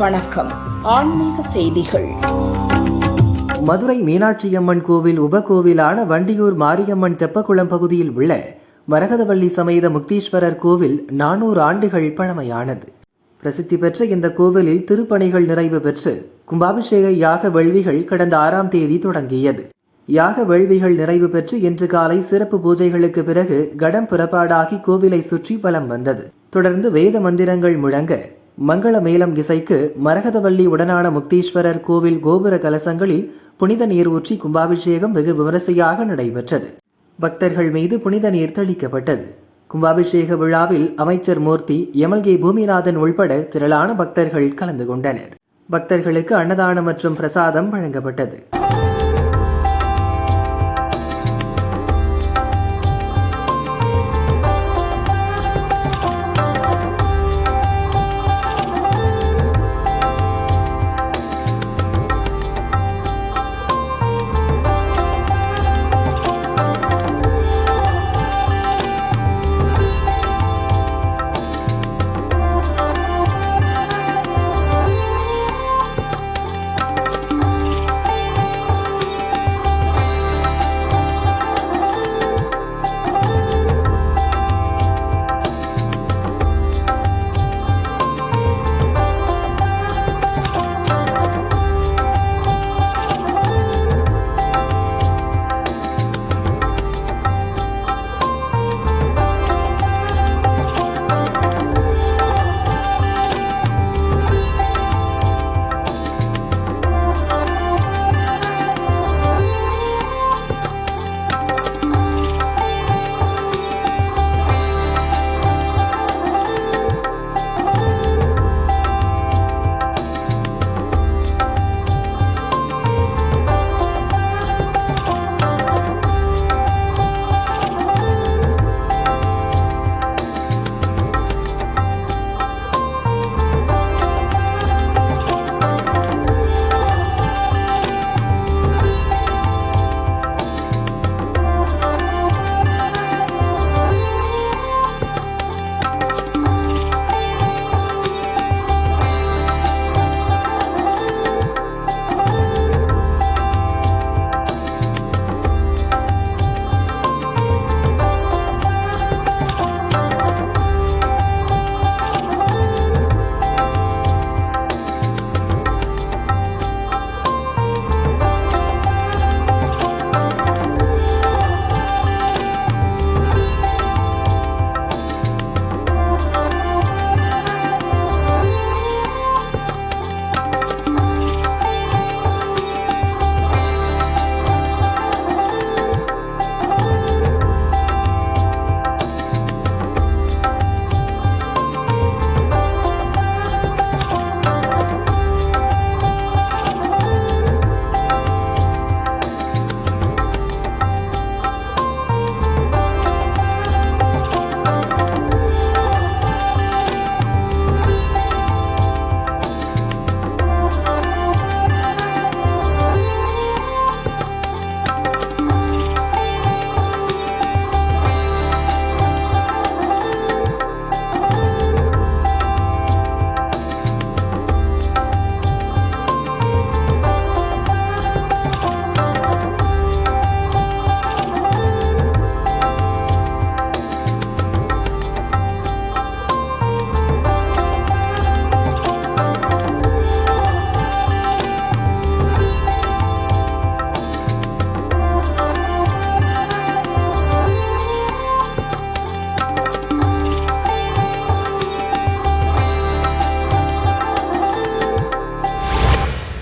வணக்கம். ஆன்மீக செய்திகள். மதுரை மீனாட்சியம்மன் கோவில் உபகோவிலான வண்டியூர் மாரியம்மன் தெப்பக்குளம் பகுதியில் உள்ள மரகதவள்ளி சமேத முக்தீஸ்வரர் கோவில் 400 ஆண்டுகள் பழமையானது. பிரசித்தி பெற்ற இந்த கோவிலில் திருப்பணிகள் நிறைவு பெற்று கும்பாபிஷேக யாக வேள்விகள் கடந்த 6ஆம் தேதி தொடங்கியது. யாக வேள்விகள் நிறைவு பெற்று இன்று காலை சிறப்பு பூஜைகளுக்கு பிறகு கடம் புறப்பாடாகி கோவிலை சுற்றி வலம் வந்தது. தொடர்ந்து வேத மந்திரங்கள் முழங்க மங்கள மேளம் இசைக்கு மரகதவள்ளி உடனான முக்தீஸ்வரர் கோவில் கோபுர கலசங்களில் புனித நீர் ஊற்றி கும்பாபிஷேகம் வெகு விமரிசையாக நடைபெற்றது. பக்தர்கள் மீது புனித நீர் தெளிக்கப்பட்டது. கும்பாபிஷேக விழாவில் அமைச்சர் மூர்த்தி, எம்எல்ஏ பூமிநாதன் உள்பட திரளான பக்தர்கள் கலந்து கொண்டனர். பக்தர்களுக்கு அன்னதானம் மற்றும் பிரசாதம் வழங்கப்பட்டது.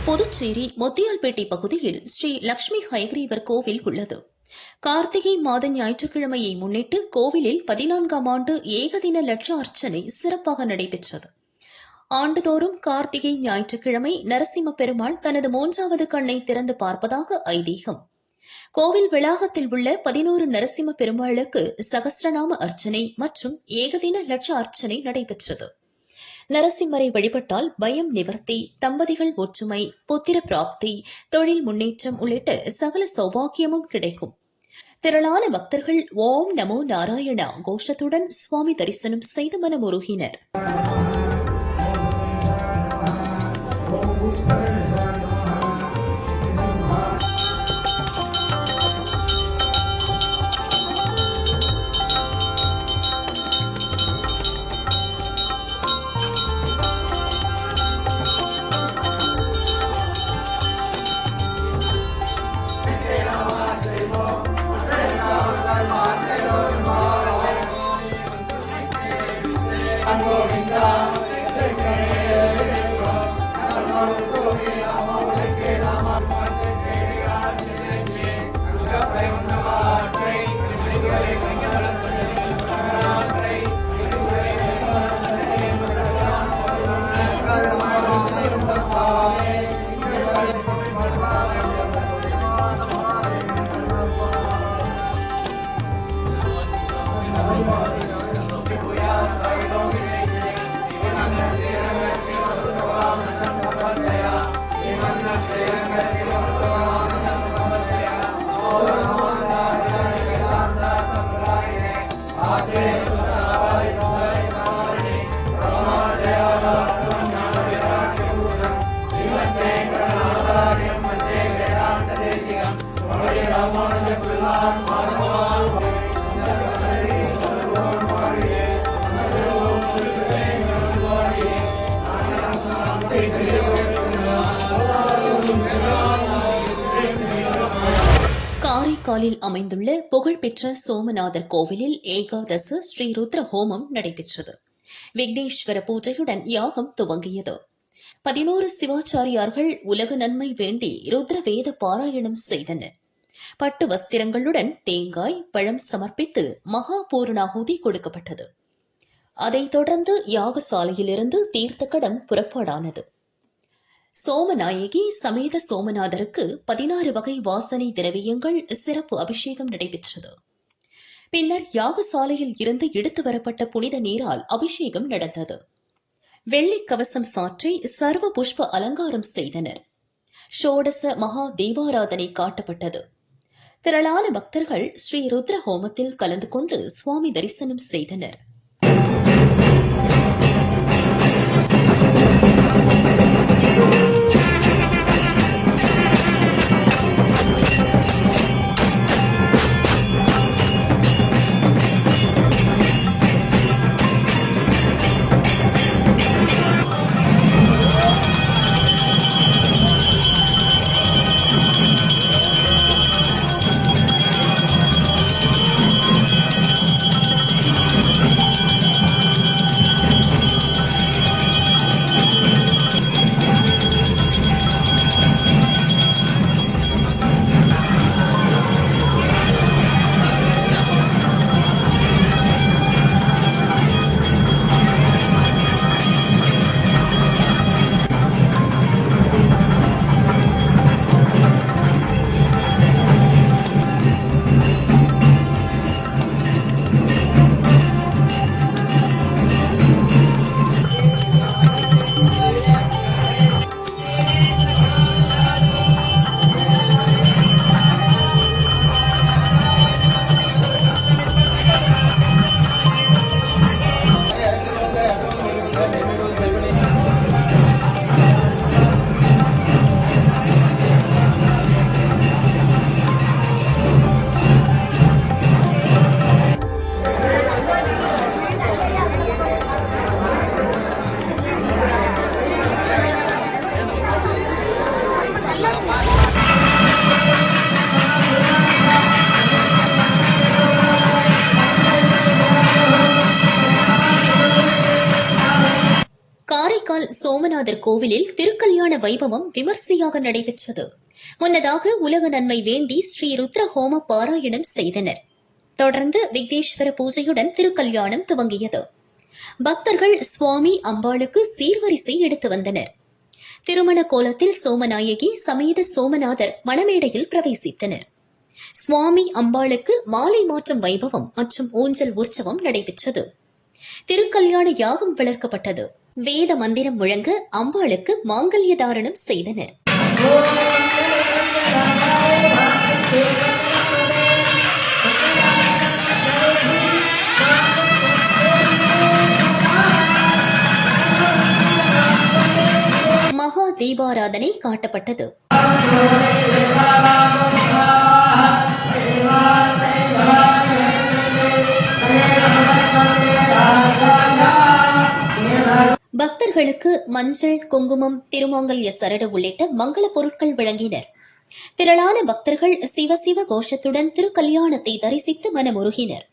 புதுச்சேரி முத்தியால்பேட்டை பகுதியில் ஸ்ரீ லட்சுமி ஹயக்ரீவர் கோவில் உள்ளது. கார்த்திகை மாத ஞாயிற்றுக்கிழமையை முன்னிட்டு கோவிலில் 14ஆம் ஆண்டு ஏகதின லட்ச அர்ச்சனை சிறப்பாக நடைபெற்றது. ஆண்டுதோறும் கார்த்திகை ஞாயிற்றுக்கிழமை நரசிம்ம பெருமாள் தனது 3வது கண்ணை திறந்து பார்ப்பதாக ஐதீகம். கோவில் வளாகத்தில் உள்ள 11 நரசிம்ம பெருமாளுக்கு சகஸ்ரநாம அர்ச்சனை மற்றும் ஏகதின லட்ச அர்ச்சனை நடைபெற்றது. நரசிம்மரை வழிபட்டால் பயம் நிவர்த்தி, தம்பதிகள் ஒற்றுமை, புத்திர பிராப்தி, தொழில் முன்னேற்றம் உள்ளிட்ட சகல சௌபாகியமும் கிடைக்கும். திரளான பக்தர்கள் ஓம் நமோ நாராயணா கோஷத்துடன் சுவாமி தரிசனம் செய்து மனமுருகினர். காரைக்காலில் அமைந்துள்ள புகழ்பெற்ற சோமநாதர் கோவிலில் ஏகாதச ஸ்ரீ ருத்ர ஹோமம் நடைபெற்றது. விக்னேஸ்வர பூஜையுடன் யாகம் துவங்கியது. 11 சிவாச்சாரியார்கள் உலக நன்மை வேண்டி ருத்ர வேத பாராயணம் செய்தனர். பட்டு வஸ்திரங்களுடன் தேங்காய் பழம் சமர்ப்பித்து மகா பூர்ணாகுதி கொடுக்கப்பட்டது. அதைத் தொடர்ந்து யாகசாலையிலிருந்து தீர்த்தக்கடம் புறப்பாடானது. சோமநாயகி சமேத சோமநாதருக்கு 16 வகை வாசனை திரவியங்கள் சிறப்பு அபிஷேகம் நடைபெற்றது. பின்னர் யாகசாலையில் இருந்து எடுத்து வரப்பட்ட புனித நீரால் அபிஷேகம் நடந்தது. வெள்ளி கவசம் சாற்றி சர்வ புஷ்ப அலங்காரம் செய்தனர். ஷோடச மகா தீபாராதனை காட்டப்பட்டது. திரளான பக்தர்கள் ஸ்ரீ ருத்ர ஹோமத்தில் கலந்து கொண்டு சுவாமி தரிசனம் செய்தனர். காரைக்கால் சோமநாதர் கோவிலில் திருக்கல்யாண வைபவம் விமர்சையாக நடைபெற்றது. முன்னதாக உலக நன்மை வேண்டி ஸ்ரீ ருத்ர ஹோம பாராயணம் செய்தனர். தொடர்ந்து விக்னேஸ்வர பூஜையுடன் திருக்கல்யாணம் துவங்கியது. பக்தர்கள் சுவாமி அம்பாளுக்கு சீர்வரிசை எடுத்து வந்தனர். திருமண கோலத்தில் சோமநாயகி சமேத சோமநாதர் மணமேடையில் பிரவேசித்தனர். சுவாமி அம்பாளுக்கு மாலை மாற்றும் வைபவம் மற்றும் ஊஞ்சல் உற்சவம் நடைபெற்றது. திருக்கல்யாண யாகம் வளர்க்கப்பட்டது. வேத மந்திரம் முழங்க அம்பாளுக்கு மாங்கல்ய தாரணம் செய்தனர். மகா தீபாராதனை காட்டப்பட்டது. பக்தர்களுக்கு மஞ்சள், குங்குமம், திருமாங்கல்ய சரடு உள்ளிட்ட மங்கள பொருட்கள் வழங்கினர். திரளான பக்தர்கள் சிவசிவ கோஷத்துடன் திருக்கல்யாணத்தை தரிசித்து மனமுருகினர்.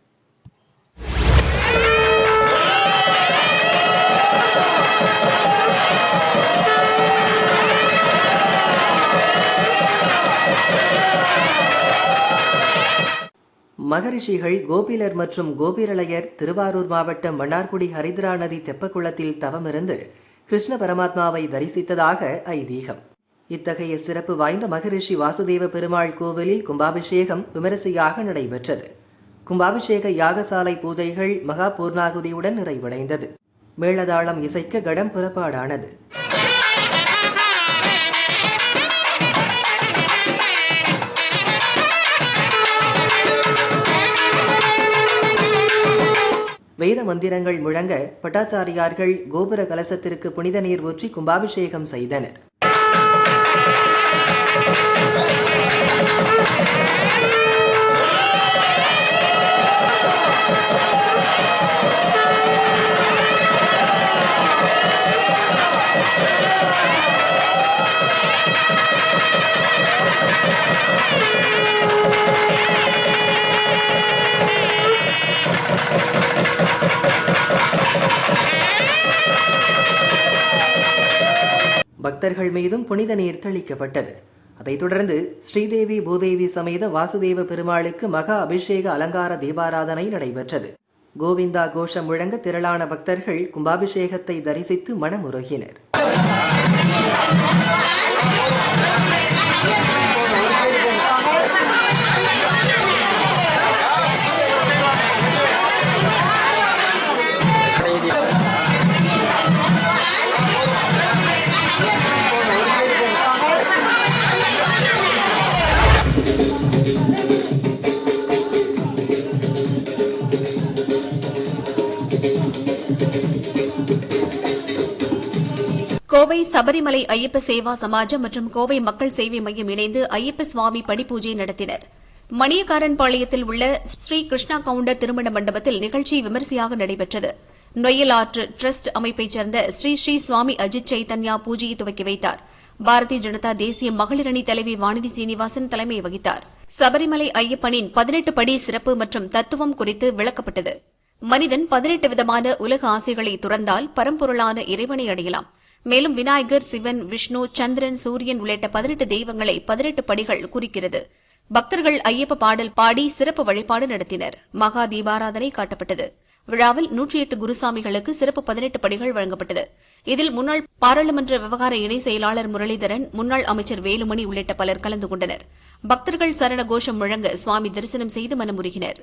மகரிஷிகள் கோபிலர் மற்றும் கோபிரளையர் திருவாரூர் மாவட்டம் மன்னார்குடி ஹரித்ரா நதி தெப்பக்குளத்தில் தவமிருந்து கிருஷ்ண பரமாத்மாவை தரிசித்ததாக ஐதீகம். இத்தகைய சிறப்பு வாய்ந்த மகரிஷி வாசுதேவ பெருமாள் கோவிலில் கும்பாபிஷேகம் விமரிசையாக நடைபெற்றது. கும்பாபிஷேக யாகசாலை பூஜைகள் மகா பூர்ணாகுதியுடன் நிறைவடைந்தது. மேளதாளம் இசைக்க கடம் புறப்பாடானது. வேத மந்திரங்கள் முழங்க பட்டாச்சாரியார்கள் கோபுர கலசத்திற்கு புனித நீர் ஊற்றி கும்பாபிஷேகம் செய்தனர். பக்தர்கள் மீதும் புனித நீர் தெளிக்கப்பட்டது. அதைத் தொடர்ந்து ஸ்ரீதேவி பூதேவி சமேத வாசுதேவ பெருமாளுக்கு மகா அபிஷேக அலங்கார தீபாராதனை நடைபெற்றது. கோவிந்தா கோஷம் முழங்க திரளான பக்தர்கள் கும்பாபிஷேகத்தை தரிசித்து மனமுருகினர். கோவை சபரிமலை ஐயப்ப சேவா சமாஜம் மற்றும் கோவை மக்கள் சேவை மையம் இணைந்து ஐயப்ப சுவாமி படிப்பூஜை நடத்தினர். மணியக்காரன்பாளையத்தில் உள்ள ஸ்ரீ கிருஷ்ணா கவுண்டர் திருமண மண்டபத்தில் நிகழ்ச்சி விமரிசையாக நடைபெற்றது. நொய்யல் ஆற்று டிரஸ்ட் அமைப்பைச் சேர்ந்த ஸ்ரீ ஸ்ரீ சுவாமி அஜித் சைதன்யா பூஜையை துவக்கி வைத்தார். பாரதிய ஜனதா தேசிய மகளிர் அணி தலைவி வானதி சீனிவாசன் தலைமை வகித்தார். சபரிமலை ஐயப்பனின் 18 படி சிறப்பு மற்றும் தத்துவம் குறித்து விளக்கப்பட்டது. மனிதன் 18 விதமான உலக ஆசைகளை துறந்தால் பரம்பொருளான இறைவனை அடையலாம். மேலும் விநாயகர், சிவன், விஷ்ணு, சந்திரன், சூரியன் உள்ளிட்ட 18 தெய்வங்களை 18 படிகள் குறிக்கிறது. பக்தர்கள் ஐயப்ப பாடல் பாடி சிறப்பு வழிபாடு நடத்தினர். மகா தீபாராதனை காட்டப்பட்டது. விழாவில் 108 குருசாமிகளுக்கு சிறப்பு 18 படிகள் வழங்கப்பட்டது. இதில் முன்னாள் பாராளுமன்ற விவகார இணை செயலாளர் முரளிதரன், முன்னாள் அமைச்சர் வேலுமணி உள்ளிட்ட பலர் கலந்து கொண்டனர். பக்தர்கள் சரண கோஷம் முழங்க சுவாமி தரிசனம் செய்து மனமுருகினர்.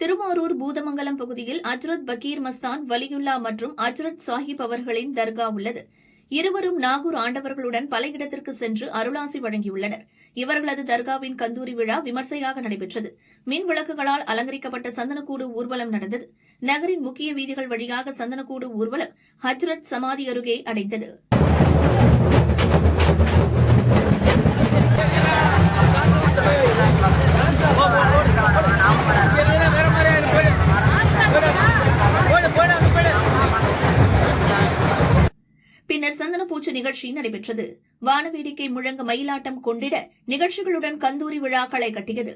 திருவாரூர் பூதமங்கலம் பகுதியில் அஜ்ரத் பகீர் மஸ்தான் வலியுல்லா மற்றும் அஜ்ரத் சாஹிப் அவர்களின் தர்கா உள்ளது. இருவரும் நாகூர் ஆண்டவர்களுடன் பல இடத்திற்கு சென்று அருளாசி வழங்கியுள்ளனர். இவர்களது தர்காவின் கந்தூரி விழா விமர்சையாக நடைபெற்றது. மின் விளக்குகளால் அலங்கரிக்கப்பட்ட சந்தனக்கூடு ஊர்வலம் நடந்தது. நகரின் முக்கிய வீதிகள் வழியாக சந்தனக்கூடு ஊர்வலம் ஹஜ்ரத் சமாதி அருகே அடைந்தது. பின்னர் சந்தனப்பூச்சு நிகழ்ச்சி நடைபெற்றது. வானவேடிக்கை முழங்க மயிலாட்டம் கொண்டிட நிகழ்ச்சிகளுடன் கந்தூரி விழா களை கட்டியது.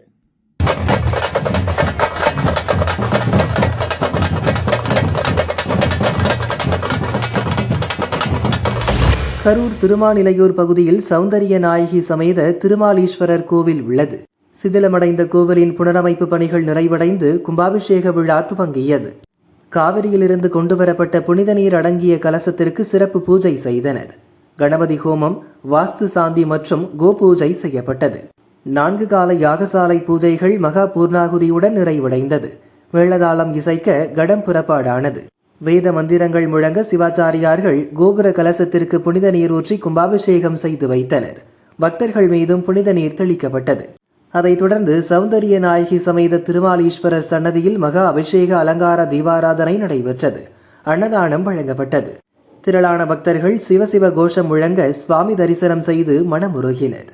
கரூர் திருமாநிலையூர் பகுதியில் சௌந்தரிய நாயகி சமேத திருமாலீஸ்வரர் கோவில் உள்ளது. சிதிலமடைந்த கோவிலின் புனரமைப்பு பணிகள் நிறைவடைந்து கும்பாபிஷேக விழா துவங்கியது. காவிரியிலிருந்து கொண்டுவரப்பட்ட புனித நீர் அடங்கிய கலசத்திற்கு சிறப்பு பூஜை செய்தனர். கணபதி ஹோமம், வாஸ்து சாந்தி மற்றும் கோபூஜை செய்யப்பட்டது. 4 கால யாகசாலை பூஜைகள் மகா பூர்ணாகுதியுடன் நிறைவடைந்தது. மேளதாளம் இசைக்க கடம் புறப்பாடானது. வேத மந்திரங்கள் முழங்க சிவாச்சாரியார்கள் கோபுர கலசத்திற்கு புனித நீர் ஊற்றி கும்பாபிஷேகம் செய்து வைத்தனர். பக்தர்கள் மீதும் புனித நீர் தெளிக்கப்பட்டது. அதைத் தொடர்ந்து சௌந்தரிய நாயகி சமேத திருமாலீஸ்வரர் சன்னதியில் மகா அபிஷேக அலங்கார தீபாராதனை நடைபெற்றது. அன்னதானம் வழங்கப்பட்டது. திரளான பக்தர்கள் சிவசிவ கோஷம் முழங்க சுவாமி தரிசனம் செய்து மனமுருகினர்.